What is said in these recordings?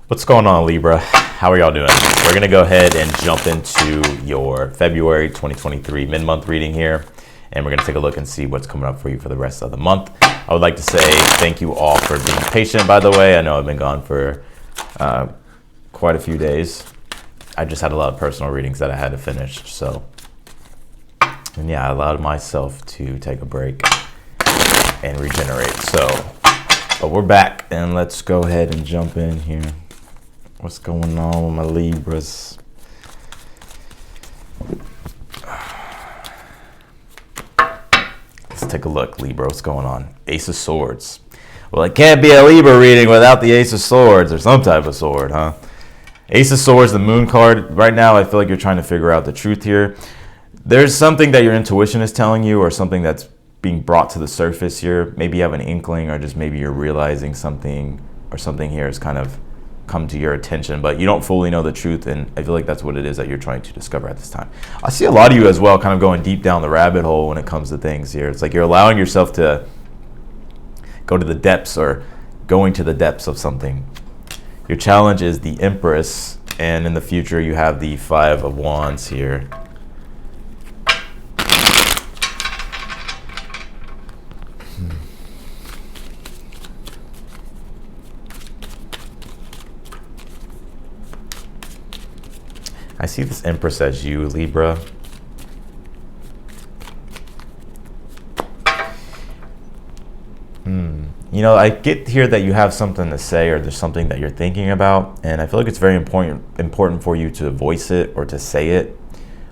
What's going on, Libra? How are y'all doing? We're going to go ahead and jump into your February 2023 mid-month reading here, and we're going to take a look and see what's coming up for you for the rest of the month. I would like to say thank you all for being patient, by the way. I know I've been gone for quite a few days. I just had a lot of personal readings that I had to finish, and yeah, I allowed myself to take a break and regenerate. But we're back, and let's go ahead and jump in here. What's going on with my Libras? Let's take a look, Libra. What's going on? Ace of Swords. Well, it can't be a Libra reading without the Ace of Swords or some type of sword, huh? Ace of Swords, the Moon card. Right now, I feel like you're trying to figure out the truth here. There's something that your intuition is telling you, or something that's being brought to the surface here. Maybe you have an inkling, or just maybe you're realizing something, or something here has kind of come to your attention, but you don't fully know the truth, and I feel like that's what it is that you're trying to discover at this time. I see a lot of you as well kind of going deep down the rabbit hole when it comes to things here. It's like you're allowing yourself to go to the depths, or going to the depths of something. Your challenge is the Empress, and in the future you have the Five of Wands here. I see this Empress as you, Libra. You know, I get here that you have something to say, or there's something that you're thinking about, and I feel like it's very important for you to voice it, or to say it,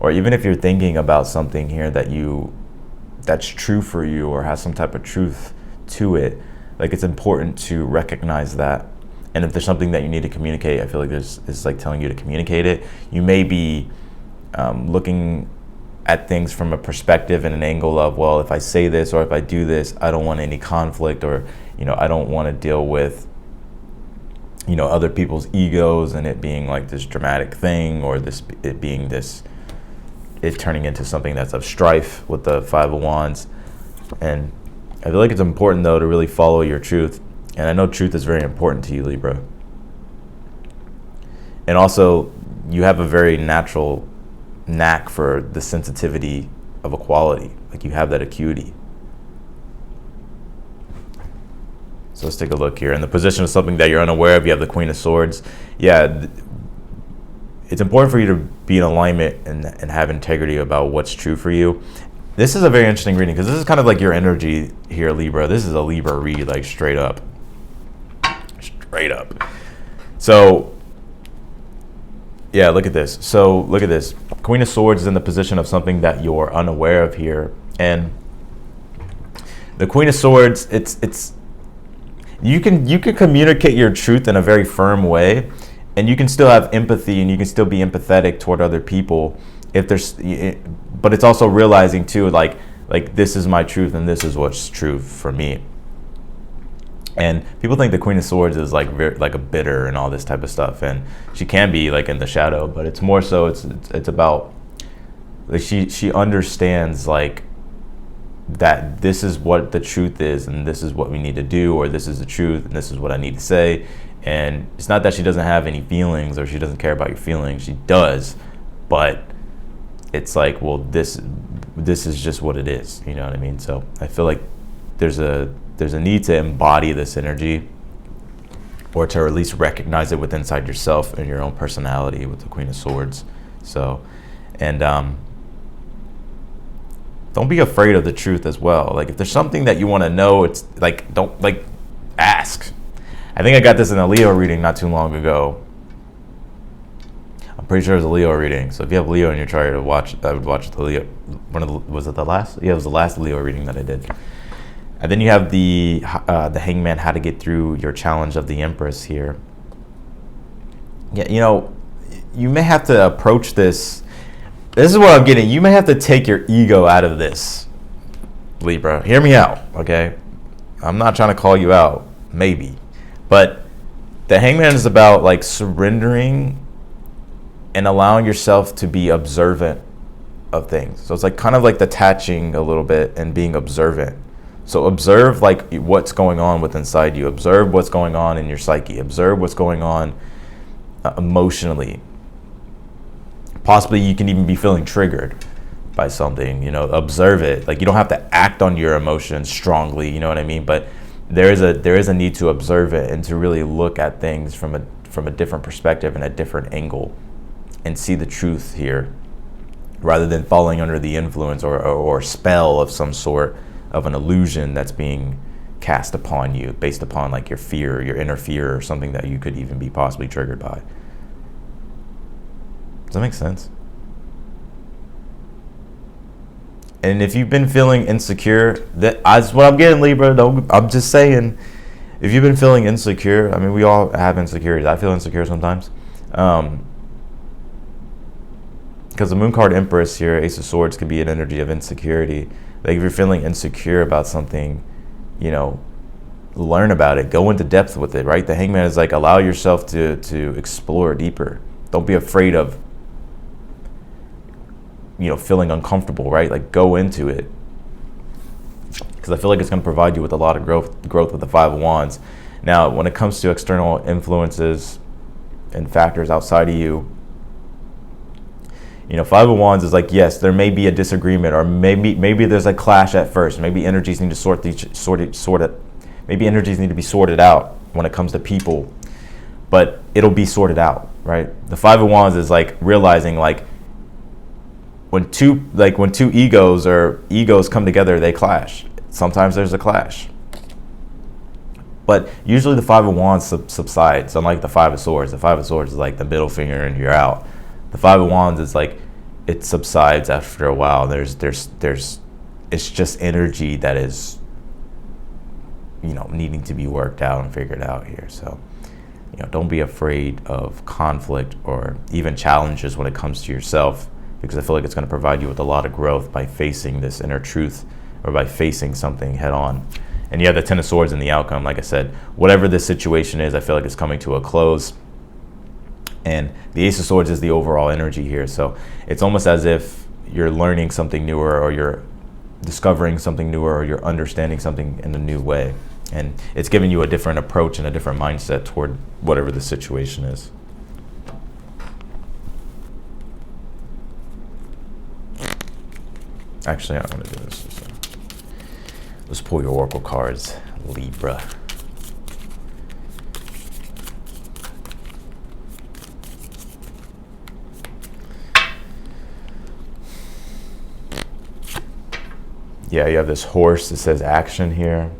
or even if you're thinking about something here that's true for you, or has some type of truth to it. Like, it's important to recognize that. And if there's something that you need to communicate, I feel like it's like telling you to communicate it. You may be looking at things from a perspective and an angle of, well, if I say this or if I do this, I don't want any conflict, or, you know, I don't want to deal with, you know, other people's egos and it being like this dramatic thing, or it turning into something that's of strife with the Five of Wands. And I feel like it's important, though, to really follow your truth. And I know truth is very important to you, Libra. And also, you have a very natural knack for the sensitivity of equality. Like, you have that acuity. So let's take a look here. In the position of something that you're unaware of, you have the Queen of Swords. Yeah, it's important for you to be in alignment and have integrity about what's true for you. This is a very interesting reading, because this is kind of like your energy here, Libra. This is a Libra read, like straight up. Straight up. So, yeah, look at this. So, look at this. Queen of Swords is in the position of something that you're unaware of here. And the Queen of Swords, it's you can communicate your truth in a very firm way, and you can still have empathy, and you can still be empathetic toward other people. But it's also realizing too, like this is my truth, and this is what's true for me. And people think the Queen of Swords is like a bitter and all this type of stuff, and she can be like in the shadow, but it's more so it's about, like, she understands like that this is what the truth is, and this is what we need to do, or this is the truth, and this is what I need to say. And it's not that she doesn't have any feelings, or she doesn't care about your feelings. She does, but it's like, well, this is just what it is. You know what I mean? So I feel like there's a need to embody this energy, or to at least recognize it within inside yourself and your own personality with the Queen of Swords. So, and don't be afraid of the truth as well. Like, if there's something that you want to know, it's like, don't, like, ask. I think I got this in a Leo reading not too long ago. I'm pretty sure it was a Leo reading. So if you have Leo in your chart to watch, I would watch the Leo. Was it the last? Yeah, it was the last Leo reading that I did. And then you have the Hangman, how to get through your challenge of the Empress here. Yeah, you know, you may have to approach this. This is what I'm getting. You may have to take your ego out of this, Libra. Hear me out, okay? I'm not trying to call you out, maybe. But the Hangman is about, like, surrendering and allowing yourself to be observant of things. So it's like kind of like detaching a little bit and being observant. So observe like what's going on with inside you. Observe what's going on in your psyche. Observe what's going on emotionally. Possibly you can even be feeling triggered by something, observe it. Like, you don't have to act on your emotions strongly, you know what I mean? But there is a need to observe it and to really look at things from a different perspective and a different angle and see the truth here, rather than falling under the influence or spell of some sort of an illusion that's being cast upon you based upon like your fear, your inner fear, or something that you could even be possibly triggered by. Does that make sense? And if you've been feeling insecure, that's what I'm getting, Libra. I'm just saying, if you've been feeling insecure, I mean, we all have insecurities. I feel insecure sometimes. Because the Moon card Empress here, Ace of Swords, could be an energy of insecurity. Like, if you're feeling insecure about something, learn about it. Go into depth with it, right? The Hangman is like, allow yourself to explore deeper. Don't be afraid of, feeling uncomfortable, right? Like, go into it. Because I feel like it's going to provide you with a lot of growth with the Five of Wands. Now, when it comes to external influences and factors outside of you, Five of Wands is like, yes, there may be a disagreement, or maybe there's a clash at first. Maybe energies need to maybe energies need to be sorted out when it comes to people, but it'll be sorted out, right? The Five of Wands is like realizing, like, when two egos come together, they clash. Sometimes there's a clash, but usually the Five of Wands subsides. Unlike the Five of Swords, the Five of Swords is like the middle finger and you're out. The Five of Wands is like, it subsides after a while. There's it's just energy that is, needing to be worked out and figured out here. So, don't be afraid of conflict or even challenges when it comes to yourself, because I feel like it's going to provide you with a lot of growth by facing this inner truth, or by facing something head on. And you have the Ten of Swords in the outcome. Like I said, whatever this situation is, I feel like it's coming to a close. And the Ace of Swords is the overall energy here. So it's almost as if you're learning something newer, or you're discovering something newer, or you're understanding something in a new way. And it's giving you a different approach and a different mindset toward whatever the situation is. Actually, I don't want to do this. Let's pull your Oracle cards, Libra. Yeah, you have this horse that says action here.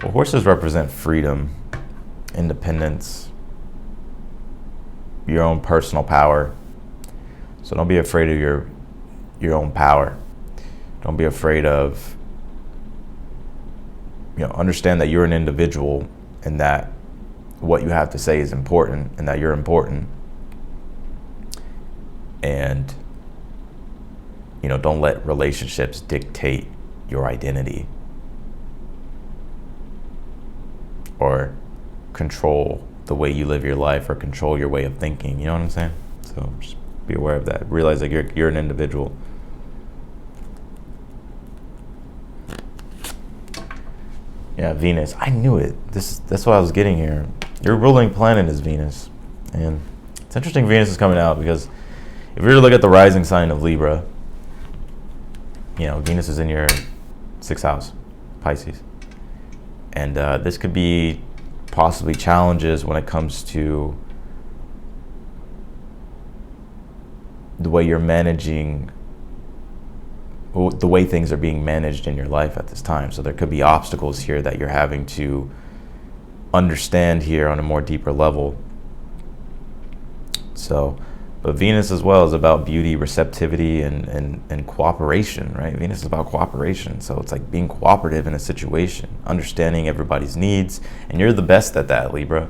Well, horses represent freedom, independence, your own personal power. So don't be afraid of your own power. Don't be afraid of, understand that you're an individual, and that what you have to say is important, and that you're important. And don't let relationships dictate your identity or control the way you live your life, or control your way of thinking. You know what I'm saying? So just be aware of that. Realize that you're an individual. Yeah, Venus. I knew it. That's what I was getting here. Your ruling planet is Venus. And it's interesting Venus is coming out, because if you were to look at the rising sign of Libra, Venus is in your 6th house, Pisces. And this could be possibly challenges when it comes to the way you're managing, the way things are being managed in your life at this time. So there could be obstacles here that you're having to understand here on a more deeper level. So, but Venus as well is about beauty, receptivity, and cooperation, right? Venus is about cooperation. So it's like being cooperative in a situation, understanding everybody's needs, and you're the best at that, Libra.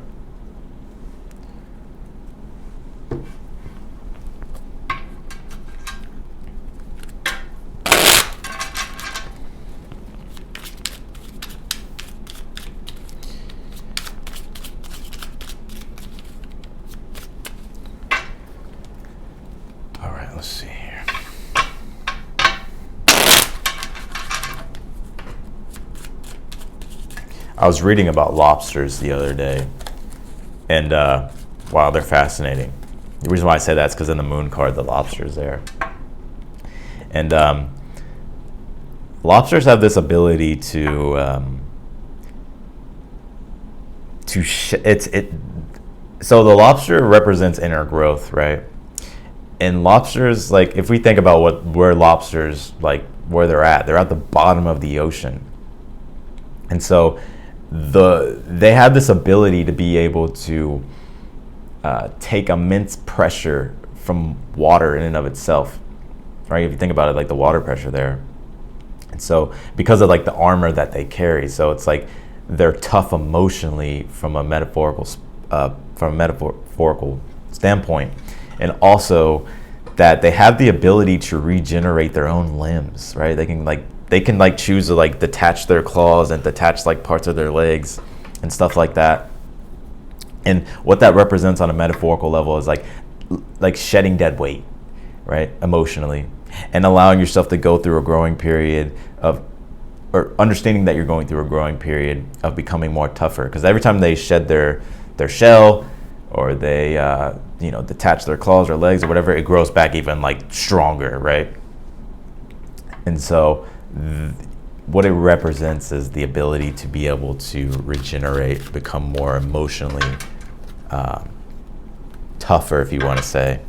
Let's see here. I was reading about lobsters the other day, and wow, they're fascinating. The reason why I say that is because in the moon card, the lobster is there. And lobsters have this ability to so the lobster represents inner growth, right? And lobsters, like, if we think about where lobsters, like, where they're at the bottom of the ocean. And so they have this ability to be able to take immense pressure from water in and of itself, right? If you think about it, like the water pressure there. And so because of like the armor that they carry, so it's like they're tough emotionally from a metaphorical standpoint, and also that they have the ability to regenerate their own limbs, right? They can choose to like detach their claws and detach like parts of their legs and stuff like that. And what that represents on a metaphorical level is like shedding dead weight, right? Emotionally, and allowing yourself to go through a growing period or understanding that you're going through a growing period of becoming more tougher. Because every time they shed their shell, or they detach their claws or legs or whatever, it grows back even like stronger, right? And so what it represents is the ability to be able to regenerate, become more emotionally tougher, if you want to say,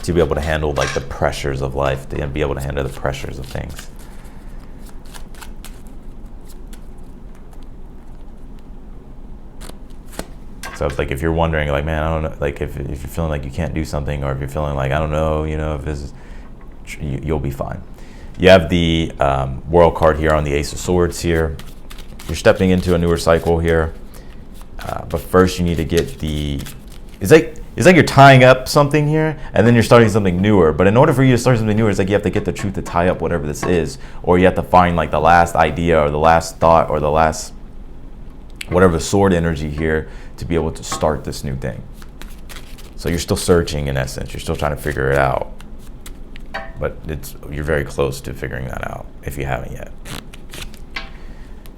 to be able to handle like the pressures of life, to be able to handle the pressures of things. So it's like, if you're wondering, like, man, I don't know, like if you're feeling like you can't do something, or if you're feeling like, I don't know, if this is, you'll be fine. You have the World card here on the Ace of Swords here. You're stepping into a newer cycle here. But first you need to get it's like you're tying up something here, and then you're starting something newer. But in order for you to start something newer, it's like you have to get the truth to tie up whatever this is, or you have to find like the last idea or the last thought or the last whatever sword energy here to be able to start this new thing. So you're still searching, in essence. You're still trying to figure it out, but you're very close to figuring that out if you haven't yet.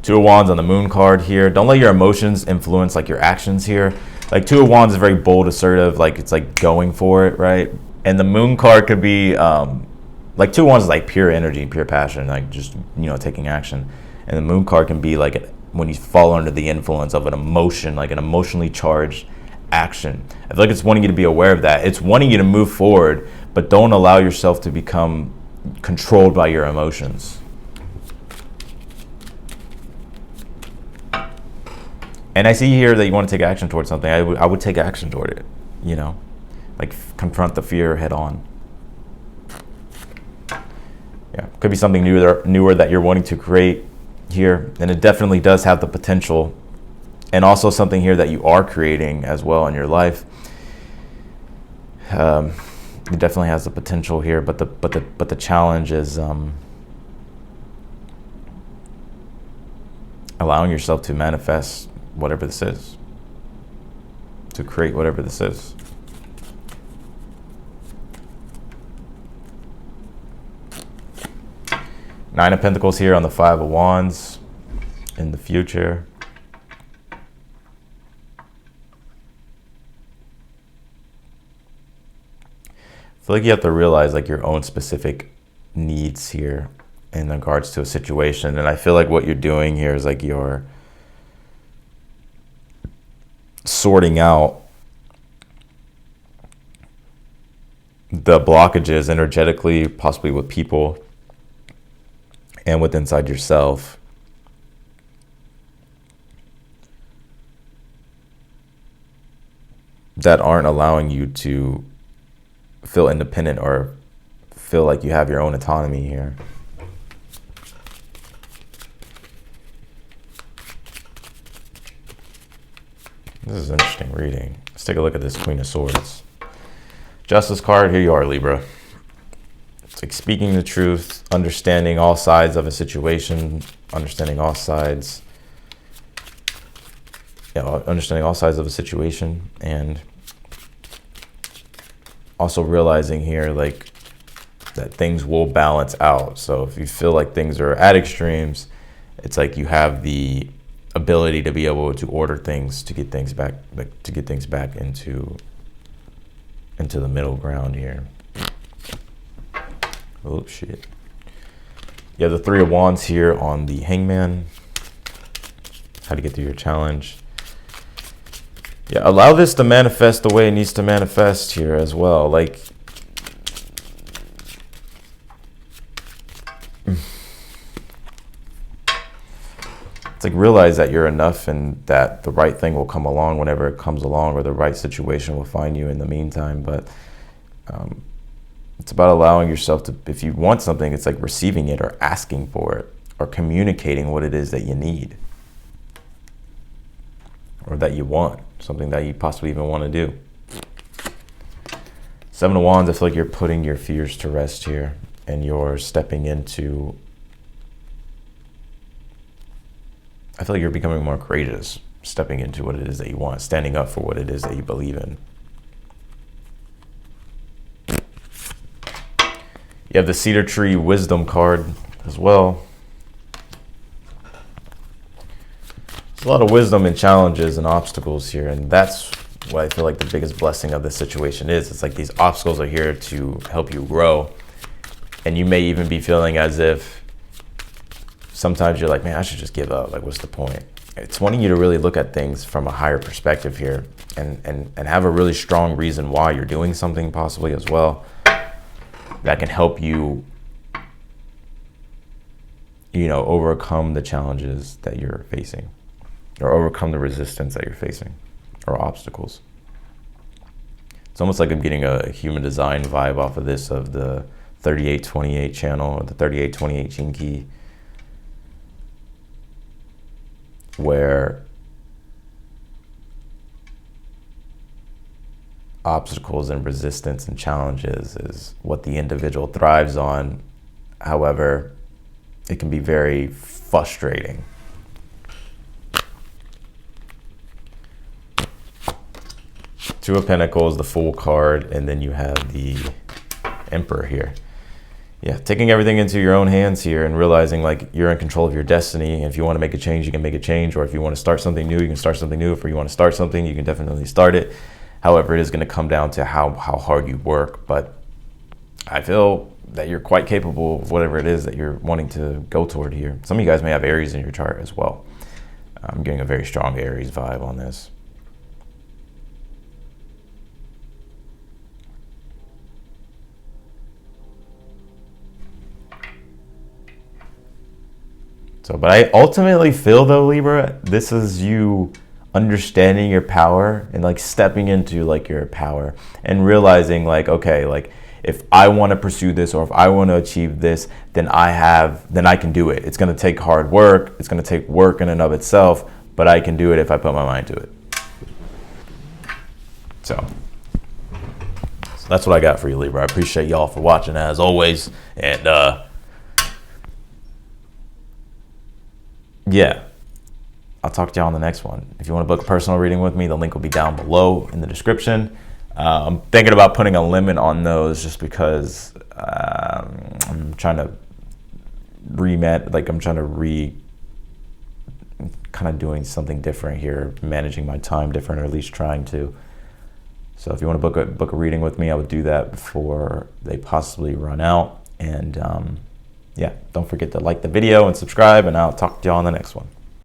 Two of Wands on the Moon card here. Don't let your emotions influence like your actions here. Like Two of Wands is very bold, assertive, like it's like going for it, right? And the Moon card could be like Two of Wands is like pure energy, pure passion, like just taking action. And the Moon card can be like when you fall under the influence of an emotion, like an emotionally charged action. I feel like it's wanting you to be aware of that. It's wanting you to move forward, but don't allow yourself to become controlled by your emotions. And I see here that you want to take action towards something. I would take action toward it, like confront the fear head on. Yeah, could be something newer that you're wanting to create here, and it definitely does have the potential, and also something here that you are creating as well in your life. It definitely has the potential here, but the challenge is allowing yourself to manifest whatever this is, to create whatever this is. Nine of Pentacles here on the Five of Wands in the future. I feel like you have to realize like your own specific needs here in regards to a situation. And I feel like what you're doing here is like you're sorting out the blockages energetically, possibly with people and with inside yourself, that aren't allowing you to feel independent or feel like you have your own autonomy here. This is an interesting reading. Let's take a look at this Queen of Swords. Justice card, here you are, Libra. It's like speaking the truth, understanding all sides of a situation, understanding all sides of a situation, and also realizing here like that things will balance out. So if you feel like things are at extremes, it's like you have the ability to be able to order things, to get things back, into the middle ground here. Oh shit. You have the Three of Wands here on the Hangman. How to get through your challenge. Yeah, allow this to manifest the way it needs to manifest here as well. Like, it's like, realize that you're enough and that the right thing will come along whenever it comes along, or the right situation will find you in the meantime. But it's about allowing yourself to, if you want something, it's like receiving it or asking for it or communicating what it is that you need or that you want, something that you possibly even want to do. Seven of Wands, I feel like you're putting your fears to rest here, and you're stepping into, I feel like you're becoming more courageous, stepping into what it is that you want, standing up for what it is that you believe in. You have the Cedar Tree Wisdom card as well. There's a lot of wisdom and challenges and obstacles here, and that's what I feel like the biggest blessing of this situation is. It's like these obstacles are here to help you grow, and you may even be feeling as if sometimes you're like, man, I should just give up. Like, what's the point? It's wanting you to really look at things from a higher perspective here, and have a really strong reason why you're doing something possibly as well, that can help you, overcome the challenges that you're facing, or overcome the resistance that you're facing, or obstacles. It's almost like I'm getting a human design vibe off of this, of the 3828 channel, or the 3828 gene key, where obstacles and resistance and challenges is what the individual thrives on. However, it can be very frustrating. Two of Pentacles, the Fool card, and then you have the Emperor here. Yeah, taking everything into your own hands here and realizing like you're in control of your destiny. And if you want to make a change, you can make a change. Or if you want to start something new, you can start something new. If you want to start something, you can definitely start it. However, it is going to come down to how hard you work. But I feel that you're quite capable of whatever it is that you're wanting to go toward here. Some of you guys may have Aries in your chart as well. I'm getting a very strong Aries vibe on this. So, but I ultimately feel though, Libra, this is you understanding your power and like stepping into like your power and realizing like, okay, like if I want to pursue this, or if I want to achieve this, then I can do it. It's going to take hard work. It's going to take work in and of itself, but I can do it if I put my mind to it. So that's what I got for you, Libra. I appreciate y'all for watching as always. And, yeah, I'll talk to y'all on the next one. If you want to book a personal reading with me, the link will be down below in the description. I'm thinking about putting a limit on those just because I'm trying to kind of doing something different here, managing my time different, or at least trying to. So if you want to book a reading with me, I would do that before they possibly run out. And yeah, don't forget to like the video and subscribe, and I'll talk to y'all on the next one.